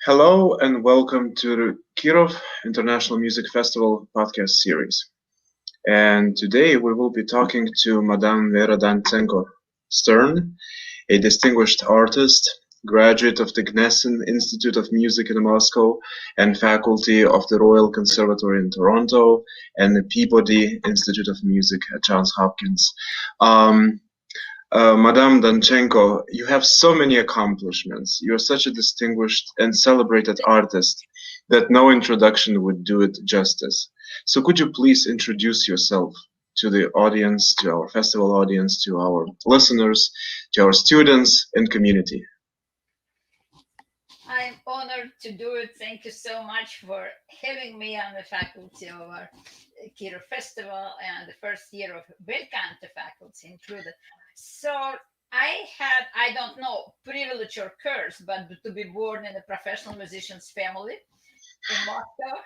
Hello and welcome to the Kirov International Music Festival podcast series. And today we will be talking to Madame Vera Danchenko Stern, a distinguished artist, graduate of the Gnesin Institute of Music in Moscow and faculty of the Royal Conservatory in Toronto and the Peabody Institute of Music at Johns Hopkins. Um, Madame Danchenko, you have so many accomplishments. You're such a distinguished and celebrated artist that no introduction would do it justice. So could you please introduce yourself to the audience, to our festival audience, to our listeners, to our students and community? I'm honored to do it. Thank you so much for having me on the faculty of our Kirov Festival and the first year of welcome to faculty included. So I don't know, privilege or curse, but to be born in a professional musician's family in Moscow,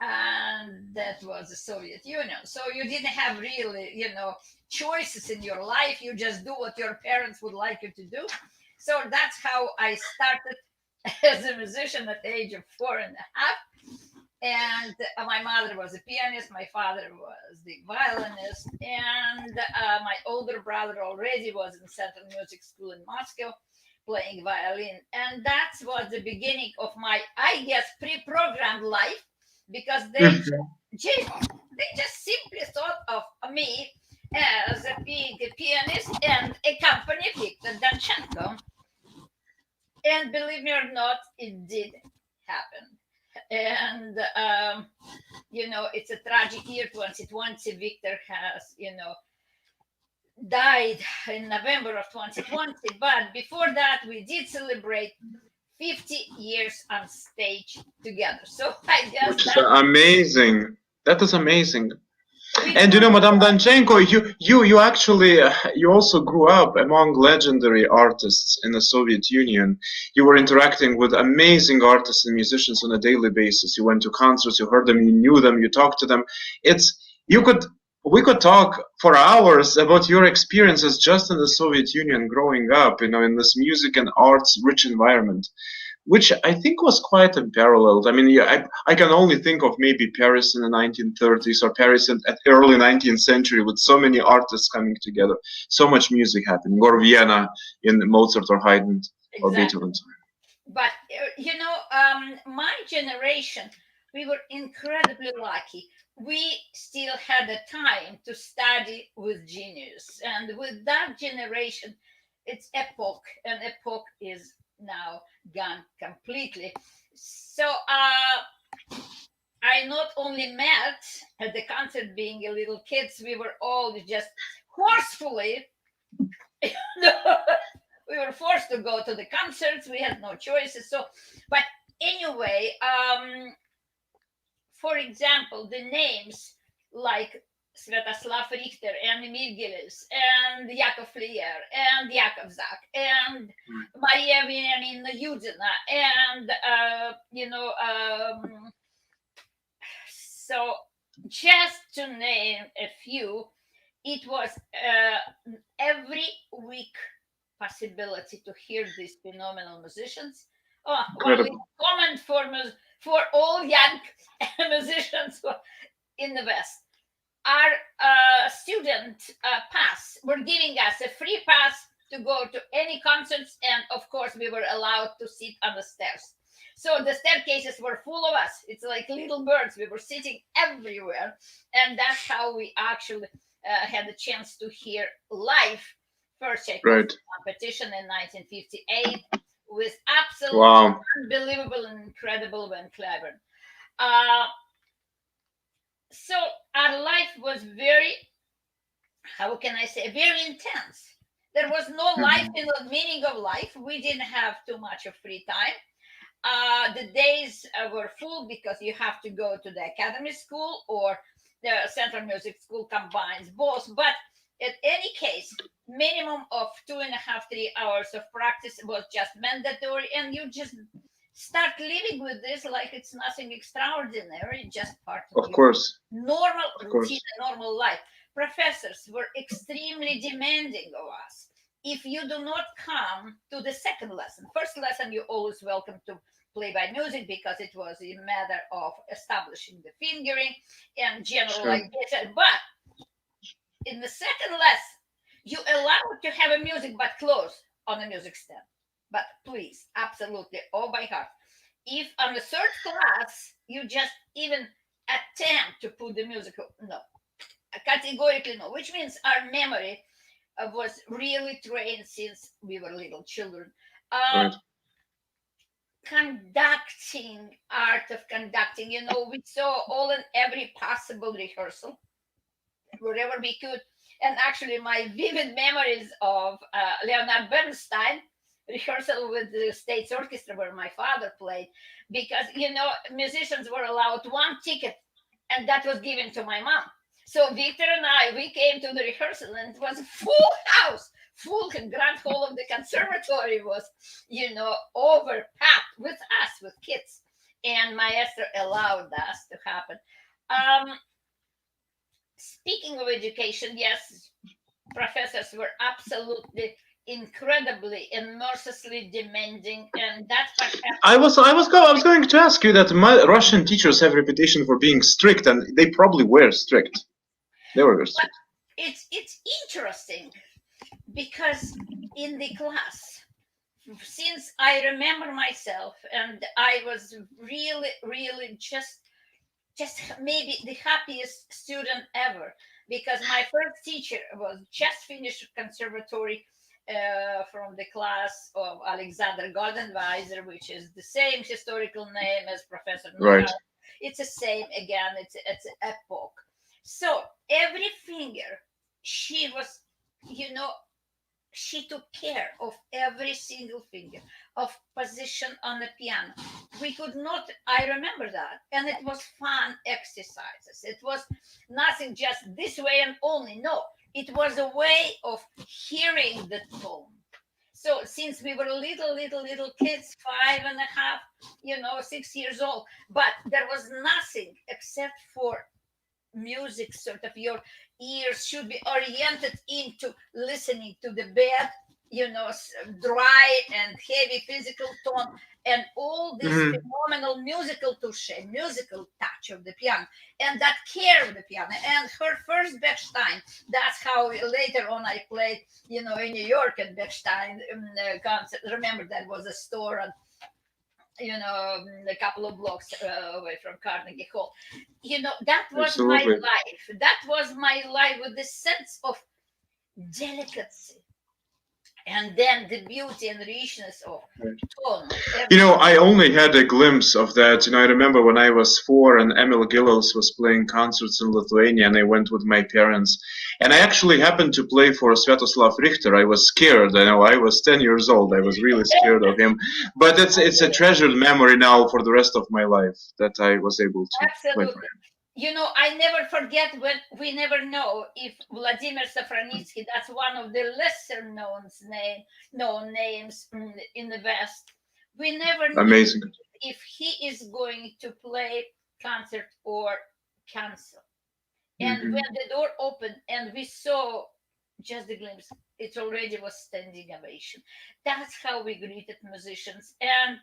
and that was the Soviet Union. So you didn't have really, choices in your life. You just do what your parents would like you to do. So that's how I started as a musician at the age of 4.5. And my mother was a pianist, my father was the violinist, and my older brother already was in Central Music School in Moscow playing violin. And that was the beginning of my, I guess, pre-programmed life because they just simply thought of me as a big pianist and a company Victor Danchenko. And believe me or not, it did happen. And it's a tragic year 2020. Victor has died in November of 2020, but before that we did celebrate 50 years on stage together. So I guess Which is that amazing. That is amazing. we And do. Madame Danchenko, you actually you also grew up among legendary artists in the Soviet Union. You were interacting with amazing artists and musicians on a daily basis. You went to concerts, you heard them, you knew them, you talked to them. It's you could we could talk for hours about your experiences just in the Soviet Union growing up, in this music and arts rich environment, which I think was quite unparalleled. I mean, yeah, I can only think of maybe Paris in the 1930s or Paris at early 19th century with so many artists coming together, so much music happening, or Vienna in Mozart or Haydn or Exactly. Beethoven. But my generation, we were incredibly lucky. We still had the time to study with genius, and with that generation, it's epoch, and epoch is now gone completely. So I not only met at the concert being a little kids, we were all just forcefully we were forced to go to the concerts. We had no choices. So, but anyway, for example, the names like Svetoslav Richter and Mirgelis and Yakov Lier and Yakov Zak and Maria Veniamina Yudina and so just to name a few, it was every week possibility to hear these phenomenal musicians. Oh, only Incredible. comment for all young musicians in the West. Our student pass were giving us a free pass to go to any concerts, and of course, we were allowed to sit on the stairs. So the staircases were full of us. It's like little birds. We were sitting everywhere, and that's how we actually had the chance to hear live first Tchaikovsky Right. competition in 1958 with absolutely Wow. unbelievable and incredible Van Cliburn. Uh, so our life was very, how can I say, very intense. There was no life Mhm. in the meaning of life. We didn't have too much of free time. The days were full because you have to go to the academy school or the Central Music School combines both. But in any case, minimum of 2.5, 3 hours of practice was just mandatory, and you just start living with this like it's nothing extraordinary, just part of Of your course. normal Of routine course. and normal life. Professors were extremely demanding of us. If you do not come to the second lesson, first lesson you're always welcome to play by music because it was a matter of establishing the fingering and generalization. But in the second lesson, you allowed to have a music but close on a music stand. But please, absolutely, all by heart. If on the third class you just even attempt to put the music, no, categorically no, which means our memory was really trained since we were little children. Right. Conducting, art of conducting, we saw all and every possible rehearsal wherever we could. And actually, my vivid memories of Leonard Bernstein rehearsal with the State's Orchestra where my father played, because, musicians were allowed one ticket, and that was given to my mom. So Victor and I, we came to the rehearsal, and it was a full house, full grand hall of the conservatory was, overpacked with us, with kids. And Maestro allowed us to happen. Speaking of education, yes, professors were absolutely incredibly and mercilessly demanding, and that's perhaps I was going to ask you that my Russian teachers have a reputation for being strict, and they probably were strict. They were strict. It's interesting because in the class, since I remember myself, and I was really just maybe the happiest student ever, because my first teacher was just finished conservatory from the class of Alexander Goldenweiser, which is the same historical name as Professor Noral. Right. It's the same again. It's epoch. So every finger, she was, she took care of every single finger, of position on the piano. We could not, I remember that. And it was fun exercises. It was nothing just this way and only. No, it was a way of hearing the tone. So since we were little kids, 5.5, 6 years old, but there was nothing except for music, sort of your ears should be oriented into listening to the bad, dry and heavy physical tone, and all this phenomenal musical touch, musical touch of the piano, and that care of the piano. And her first Bechstein, that's how later on I played, in New York at Bechstein concert. Remember, that was a store on, a couple of blocks away from Carnegie Hall. That was Absolutely. my life. That was my life with this sense of delicacy. And then the beauty and richness of tone. I only had a glimpse of that. I remember when I was 4 and Emil Gilels was playing concerts in Lithuania, and I went with my parents. And I actually happened to play for Sviatoslav Richter. I was scared. I was 10 years old. I was really scared of him. But it's a treasured memory now for the rest of my life that I was able to play for him. I never forget when we never know if Vladimir Safranitsky, that's one of the lesser known names in the West. We never know Amazing. if he is going to play concert or cancel. And when the door opened and we saw just a glimpse, it already was standing ovation. That's how we greeted musicians. And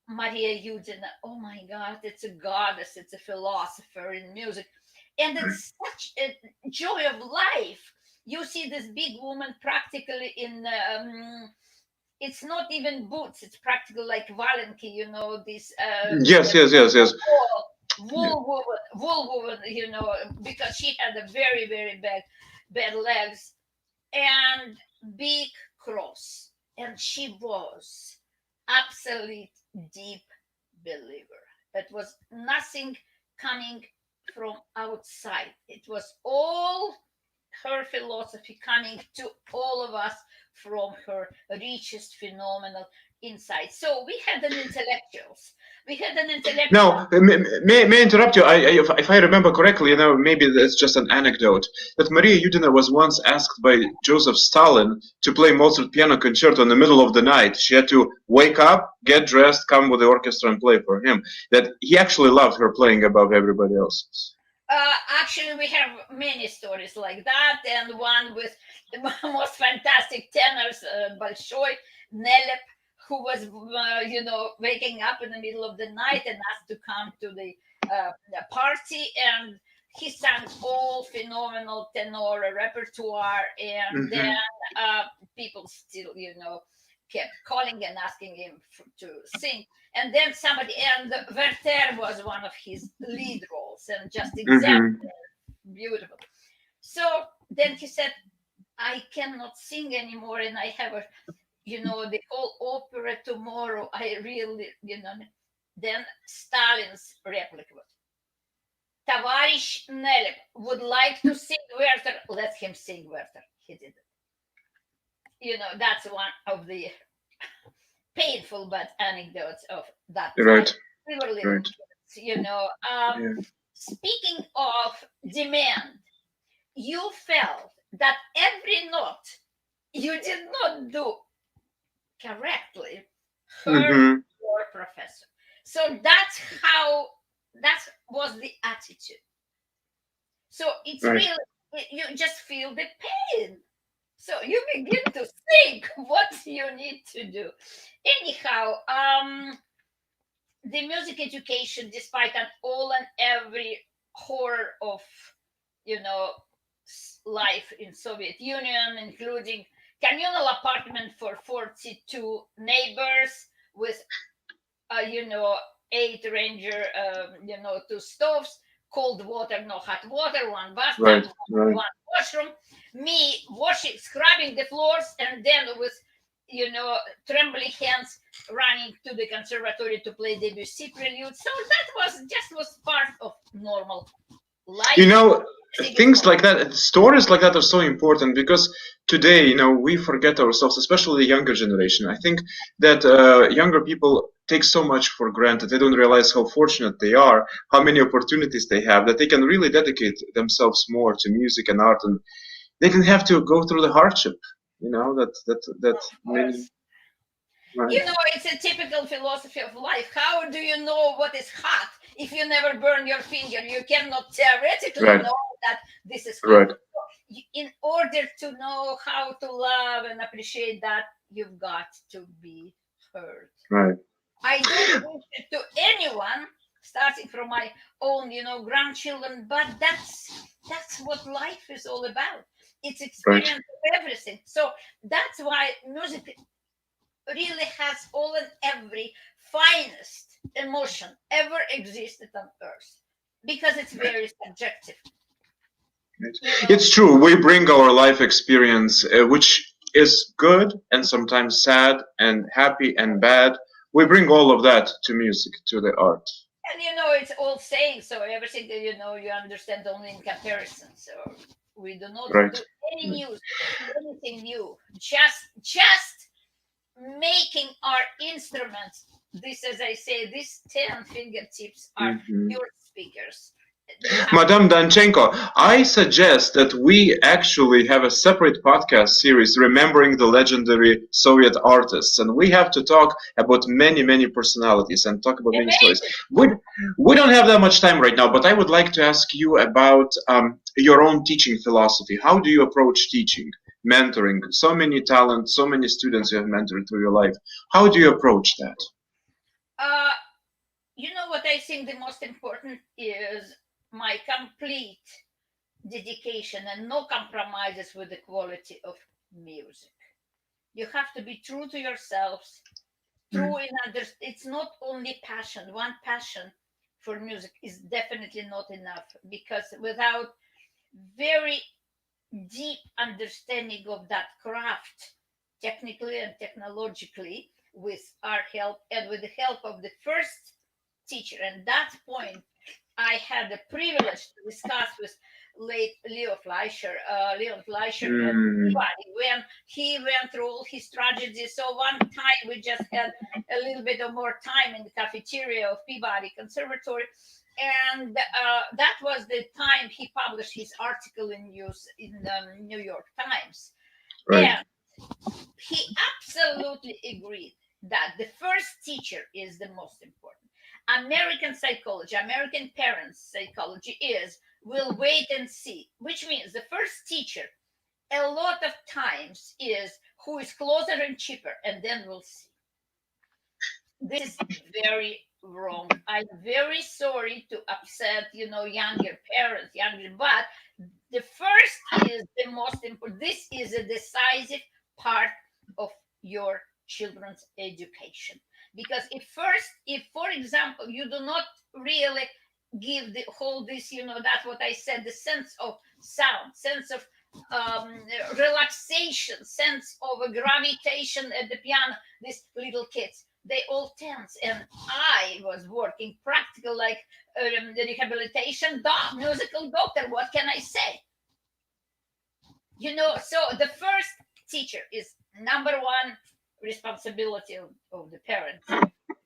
Maria Yudina, oh my God, it's a goddess, it's a philosopher in music. And it's such a joy of life. You see this big woman practically in, it's not even boots, it's practically like Valenki, this. Yes. Wool woman, because she had a very, very bad legs and big cross. And she was absolute deep believer. It was nothing coming from outside. It was all her philosophy coming to all of us from her richest phenomenal insight. So we had an intellectuals. Now, may I interrupt you? If I remember correctly, maybe that's just an anecdote, that Maria Yudina was once asked by Joseph Stalin to play Mozart piano concerto in the middle of the night. She had to wake up, get dressed, come with the orchestra and play for him. That he actually loved her playing above everybody else. Actually, we have many stories like that, and one with the most fantastic tenors, Bolshoi, Nelep, who was, waking up in the middle of the night and asked to come to the party, and he sang all phenomenal tenor repertoire, and then people still, kept calling and asking him to sing. And then and Werther was one of his lead roles, and just exactly beautiful. So then he said, I cannot sing anymore, and I have the whole opera tomorrow. I really, Then Stalin's replica was, Tavarish Nelip would like to sing Werther. Let him sing Werther. He did it. That's one of the painful but anecdotes of that time. Right. We were little kids. Speaking of demand, you felt that every note you did not do correctly hurt your professor. So that was the attitude. So it's really, you just feel the pain. So you begin to think what you need to do. Anyhow, the music education, despite all and every horror of, life in Soviet Union, including communal apartment for 42 neighbors with, 8 ranger, 2 stoves, cold water, no hot water, 1 bathtub, one washroom, me scrubbing the floors, and then with, trembling hands running to the conservatory to play Debussy prelude. So that was part of normal life. Things like that, stories like that are so important, because today, we forget ourselves, especially the younger generation. I think that younger people take so much for granted. They don't realize how fortunate they are, how many opportunities they have, that they can really dedicate themselves more to music and art, and they can have to go through the hardship, that many. Right. It's a typical philosophy of life. How do you know what is hot if you never burn your finger? You cannot theoretically know that this is hot. Right. In order to know how to love and appreciate that, you've got to be heard. Right. I don't wish it to anyone, starting from my own, grandchildren, but that's what life is all about. It's experience of everything. So that's why music really has all and every finest emotion ever existed on earth, because it's very subjective. It's true. We bring our life experience, which is good and sometimes sad and happy and bad. We bring all of that to music, to the art. And it's all saying, so everything that you understand only in comparison. So we do not do anything new. Just making our instruments, this, as I say, these 10 fingertips are your speakers. Madame Danchenko, I suggest that we actually have a separate podcast series remembering the legendary Soviet artists, and we have to talk about many, many personalities and talk about many stories. We don't have that much time right now, but I would like to ask you about your own teaching philosophy. How do you approach teaching, mentoring? So many talents, so many students you have mentored through your life. How do you approach that? What I think the most important is my complete dedication and no compromises with the quality of music. You have to be true to yourselves, true in others. It's not only passion. One passion for music is definitely not enough, because without very deep understanding of that craft, technically and technologically, with our help and with the help of the first teacher, and that point I had the privilege to discuss with late Leon Fleischer when he went through all his tragedies. So one time we just had a little bit of more time in the cafeteria of Peabody Conservatory, and that was the time he published his article in the New York Times. And he absolutely agreed that the first teacher is the most important. American psychology, American parents' psychology is, we'll wait and see, which means the first teacher a lot of times is who is closer and cheaper, and then we'll see. This is very wrong. I'm very sorry to upset, younger parents, but the first is the most important. This is a decisive part of your children's education. Because if for example, you do not really give the whole this, that's what I said, the sense of sound, sense of relaxation, sense of a gravitation at the piano, these little kids, they all tense. And I was working practical, like the rehabilitation musical doctor. What can I say? So the first teacher is number one responsibility of the parent.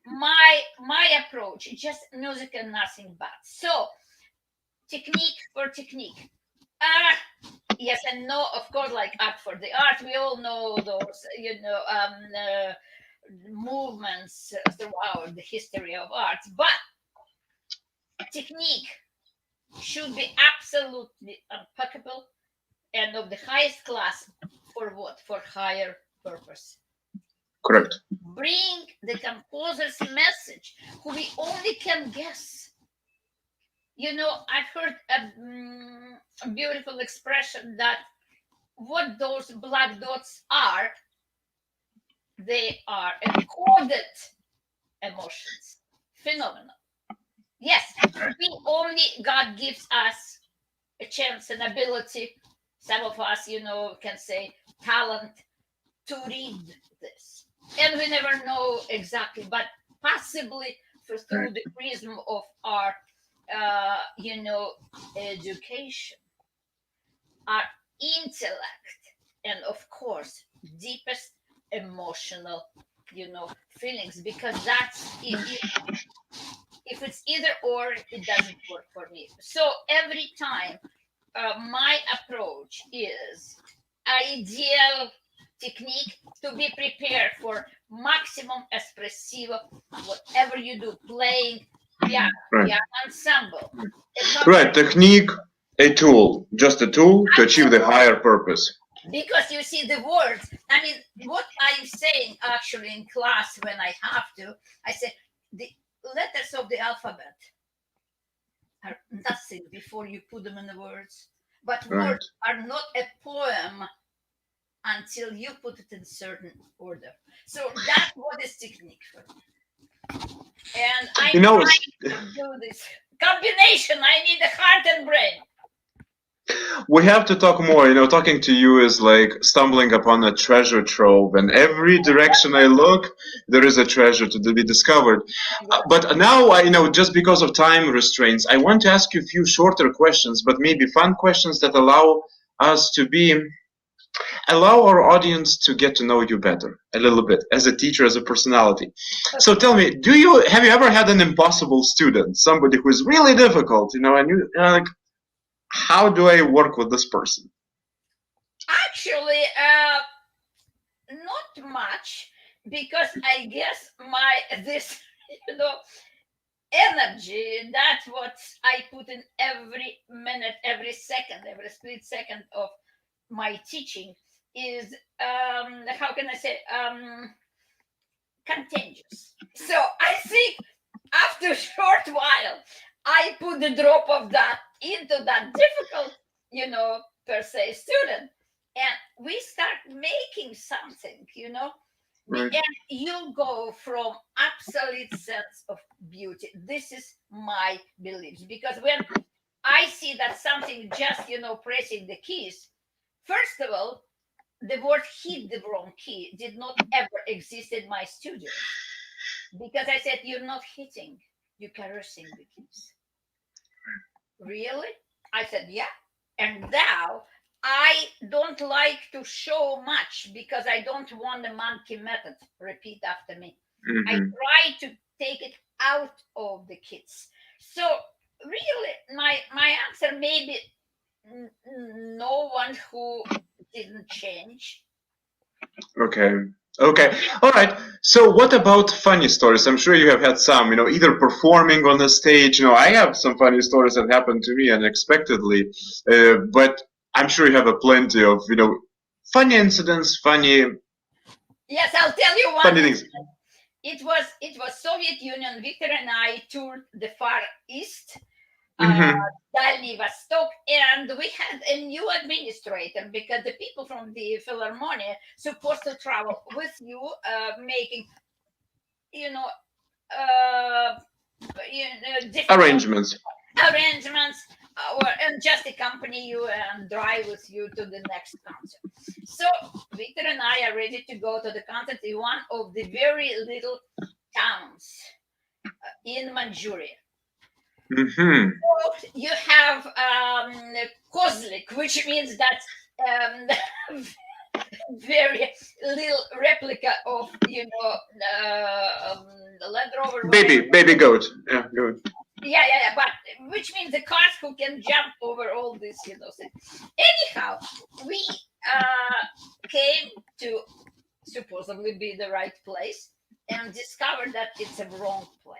My approach is just music and nothing but. So technique for technique. Yes and no, of course, like art for the art. We all know those, movements throughout the history of art. But technique should be absolutely impeccable and of the highest class. For what? For higher purpose. Correct. Bring the composer's message, who we only can guess. I've heard a beautiful expression that what those black dots are, they are encoded emotions. Phenomenal. Yes, God gives us a chance, an ability. Some of us, can say talent to read this. And we never know exactly, but possibly through the prism of our education, our intellect, and of course, deepest emotional, feelings, because that's if it's either or, it doesn't work for me. So every time, my approach is ideal technique to be prepared for maximum espressivo, whatever you do, playing piano, piano ensemble. Right, technique, a tool, just a tool to achieve the higher purpose. Because you see the words, I mean, what I'm saying actually in class when I have to, I say the letters of the alphabet are nothing before you put them in the words. But words are not a poem until you put it in certain order. So that's what is technique for me. And I'm trying to do this combination. I need the heart and brain. We have to talk more. Talking to you is like stumbling upon a treasure trove, and every direction I look, there is a treasure to be discovered. But now, just because of time restraints, I want to ask you a few shorter questions, but maybe fun questions that allow our audience to get to know you better a little bit as a teacher, as a personality. So tell me, have you ever had an impossible student, somebody who is really difficult, and you're like, how do I work with this person? Actually, not much, because I guess this energy, that's what I put in every minute, every second, every split second of my teaching is how can I say contagious. So I think after a short while I put the drop of that into that difficult, per se student, and we start making something, Right. and you go from absolute sense of beauty. This is my beliefs, because when I see that something just, pressing the keys, first of all, the word hit the wrong key did not ever exist in my studio, because I said, you're not hitting, you're caressing the keys. Really? I said, yeah. And now I don't like to show much, because I don't want the monkey method. Repeat after me. Mm-hmm. I try to take it out of the kids. So really, my answer may be no one who didn't change. Okay. All right. So what about funny stories? I'm sure you have had some, either performing on the stage. I have some funny stories that happened to me unexpectedly, but I'm sure you have a plenty of, funny incidents, funny. Yes, I'll tell you one. Funny things. it was Soviet Union. Victor and I toured the Far East, uh, Mm-hmm. Дальний Восток, and we had a new administrator because the people from the Philharmonia supposed to travel with you, making you know uh, different Arrangements. arrangements, and just accompany you and drive with you to the next concert. So Victor and I are ready to go to the concert in one of the very little towns in Manchuria. Mm-hmm. So you have Kozlik, which means that very little replica of the Land Rover, whatever. Baby goat. Yeah, goat. Yeah. But which means the cars who can jump over all this, things. Anyhow, we came to supposedly be the right place and discovered that it's a wrong place.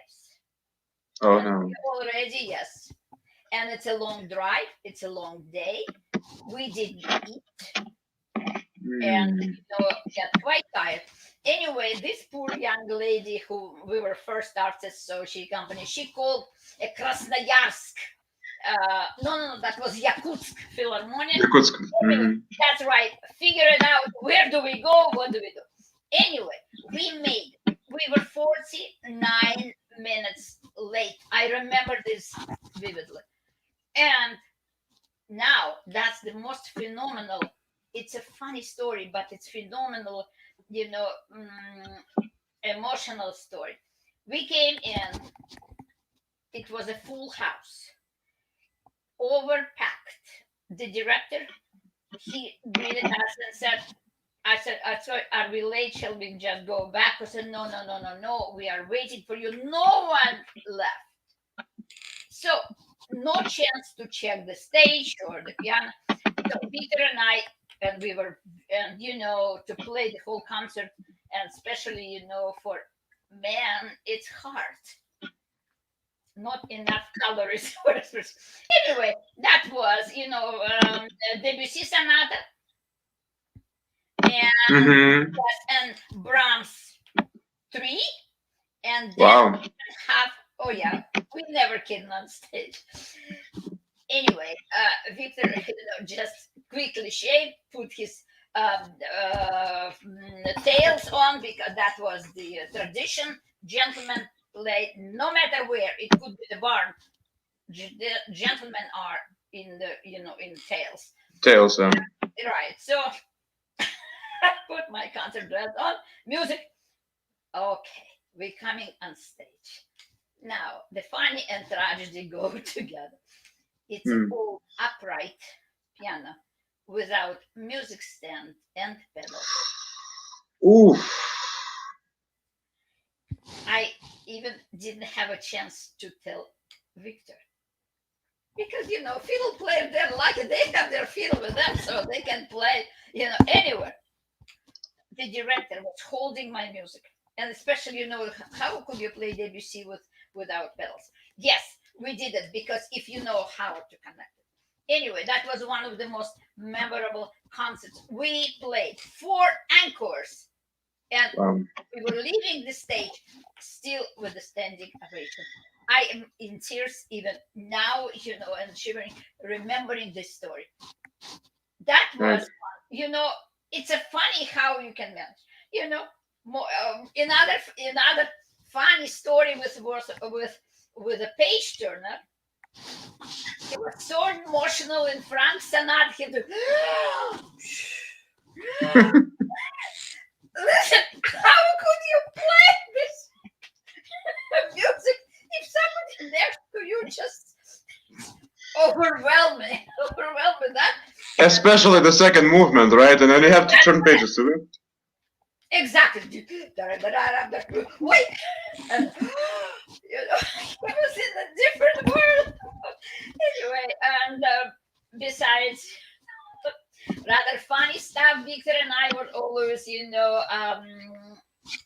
Oh And no. already, yes. And it's a long drive, it's a long day. We didn't eat and Mm. get quite tired. Anyway, this poor young lady who we were first artists, so she company, she called a Krasnoyarsk. No, that was Yakutsk Philharmonia. Yakutsk. Anyway, Mm-hmm. that's right. Figure it out. Where do we go? What do we do? Anyway, we were 49 minutes late. I remember this vividly. And now that's the most phenomenal. It's a funny story, but it's phenomenal, you know, emotional story. We came in, it was a full house, overpacked. The director, he greeted us and said, I said, sorry, are we late? Shall we just go back? I said, no. We are waiting for you. No one left. So no chance to check the stage or the piano. So Peter and I, and we were, and to play the whole concert, and especially, for men, it's hard. Not enough calories for us. Anyway, that was, Debussy Sonata and Mm-hmm. and Brahms 3, and then Wow. half. Oh yeah, we never kidding on stage. Anyway, Victor, just quickly shaved, put his tails on because that was the tradition. Gentlemen play no matter where. It could be the barn. The gentlemen are in the in tails. Tails. Right. So I put my concert dress on. Music. Okay, we're coming on stage. Now the funny and tragedy go together. It's an Mm. old upright piano without music stand and pedals. Oof. I even didn't have a chance to tell Victor because fiddle players, they're lucky, they have their fiddle with them, so they can play anywhere. The director was holding my music, and especially how could you play Debussy without pedals? Yes, we did it because if you know how to connect it. Anyway, that was one of the most memorable concerts. We played 4 encores, and we were leaving the stage still with the standing ovation. I am in tears even now, and shivering, remembering this story. That was, Right. it's a funny how you can manage. More, another funny story with a page turner. He was so emotional in Frank Sinatra. He did, listen, how could you play this music if somebody next to you just overwhelming that? Especially the second movement, right? And then you have to turn pages to it. Exactly. Wait, and he was in a different world. Anyway, and besides rather funny stuff, Victor and I were always,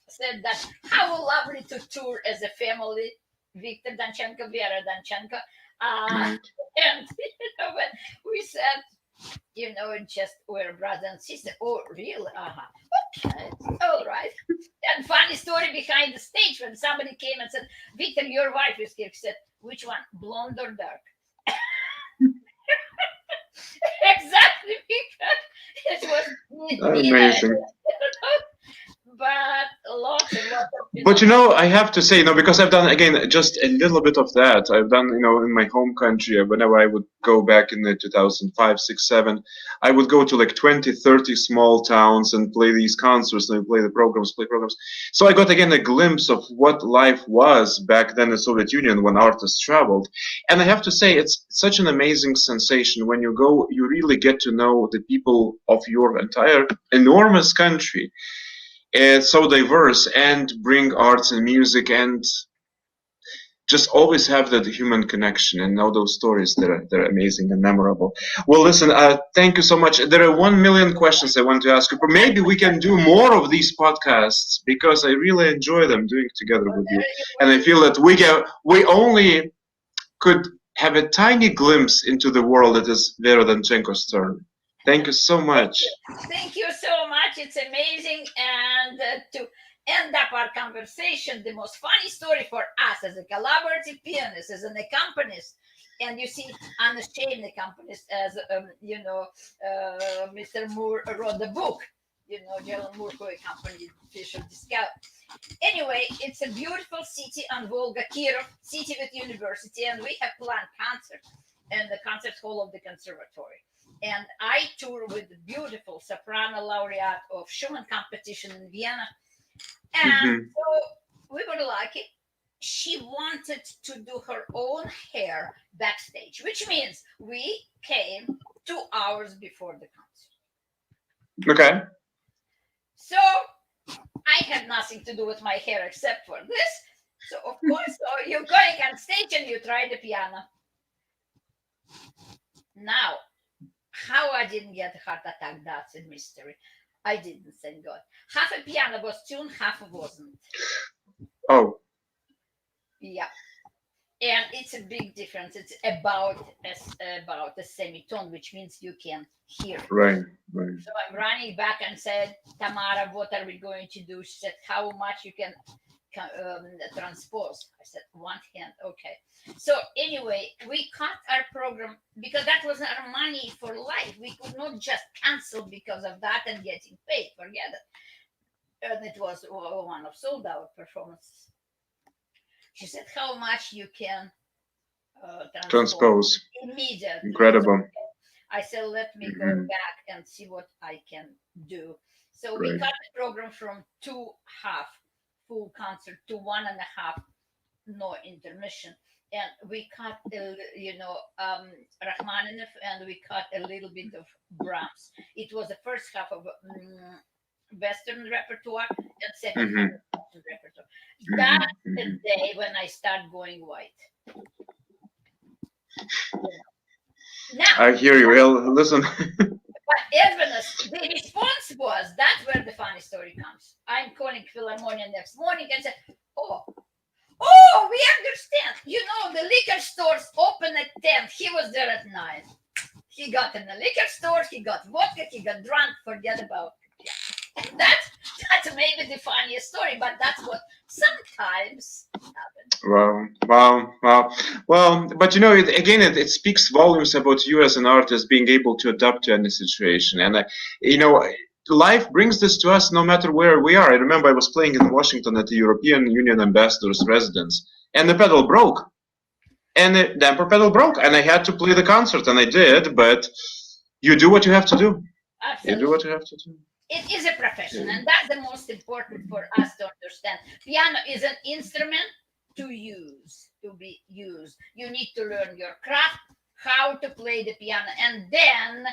said that how lovely to tour as a family. Victor Danchenko, Vera Danchenko, Right. and when we said, just we're brother and sister. Oh, really? All right. And funny story behind the stage when somebody came and said, Victor, your wife is here. He said, which one, blonde or dark? Exactly, because it was neither. Amazing. But lots and lots of But I have to say, because I've done again just a little bit of that. I've done, in my home country. Whenever I would go back in the 2005, 6, 7, I would go to like 20, 30 small towns and play these concerts and play programs. So I got again a glimpse of what life was back then in the Soviet Union when artists traveled. And I have to say, it's such an amazing sensation when you go. You really get to know the people of your entire enormous country. It's so diverse, and bring arts and music and just always have that human connection and know those stories. They're amazing and memorable. Well, listen, thank you so much. There are 1 million questions I want to ask you, but maybe we can do more of these podcasts because I really enjoy them doing together with you, and I feel that we only could have a tiny glimpse into the world that is Vera Danchenko's turn. Thank you so much. Thank you so much. It's amazing. And to end up our conversation, the most funny story for us as a collaborative pianist, as an accompanist, and you see, unashamed accompanist, as Mr. Moore wrote the book. General Moore who accompanied Fisher Discout. Anyway, it's a beautiful city on Volga, Kirov, city with university, and we have planned concerts in the concert hall of the conservatory. And I tour with the beautiful soprano laureate of Schumann competition in Vienna. And so we were lucky. She wanted to do her own hair backstage, which means we came 2 hours before the concert. Okay. So I had nothing to do with my hair except for this. So of course, you're going on stage and you try the piano. Now, how I didn't get a heart attack, that's a mystery. I didn't, thank God. Half a piano was tuned, half wasn't. Oh. Yeah. And it's a big difference. It's about a semitone, which means you can hear. Right. So I'm running back and said, Tamara, what are we going to do? She said, how much you can transpose? I said, one hand, okay. So anyway, we cut our program because that was our money for life. We could not just cancel because of that and getting paid. Forget it. And it was one of sold out performances. She said, how much you can transpose immediately. Incredible. So I said, let me go back and see what I can do. So we cut the program from 2 half full concert to 1.5 no intermission, and we cut Rachmaninoff, and we cut a little bit of Brahms. It was the first half of Western repertoire and second half of Western repertoire. That's the day when I start going white. Now, I hear you. Well, listen. But Edvinus, the response was, that's where the funny story comes. I'm calling Philharmonia next morning and said, oh, we understand. The liquor stores open at 10. He was there at 9. He got in the liquor store, he got vodka, he got drunk, forget about it. And that's maybe the funniest story, but that's what sometimes happens. Wow. Well, but it speaks volumes about you as an artist being able to adapt to any situation. And, life brings this to us no matter where we are. I remember I was playing in Washington at the European Union Ambassador's residence, and the pedal broke. And the damper pedal broke, and I had to play the concert, and I did, but you do what you have to do. Absolutely. You do what you have to do. It is a profession, and that's the most important for us to understand. Piano is an instrument to be used. You need to learn your craft, how to play the piano, and then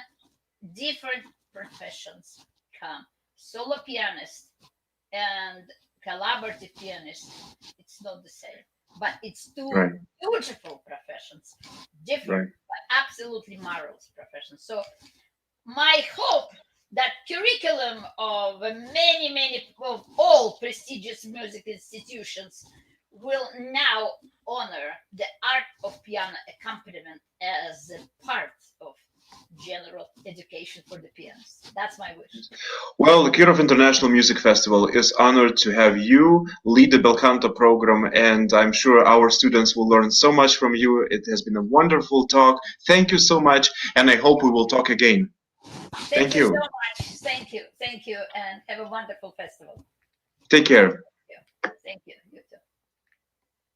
different professions come. Solo pianist and collaborative pianist, it's not the same, but it's two beautiful professions, different, but absolutely marvelous professions. So my hope that curriculum of many of all prestigious music institutions will now honor the art of piano accompaniment as a part of general education for the pianist. That's my wish. Well, the Kirov International Music Festival is honored to have you lead the bel canto program, and I'm sure our students will learn so much from you. It has been a wonderful talk. Thank you so much, and I hope we will talk again. Thank you so much. Thank you, and have a wonderful festival. Take care. Thank you. You too.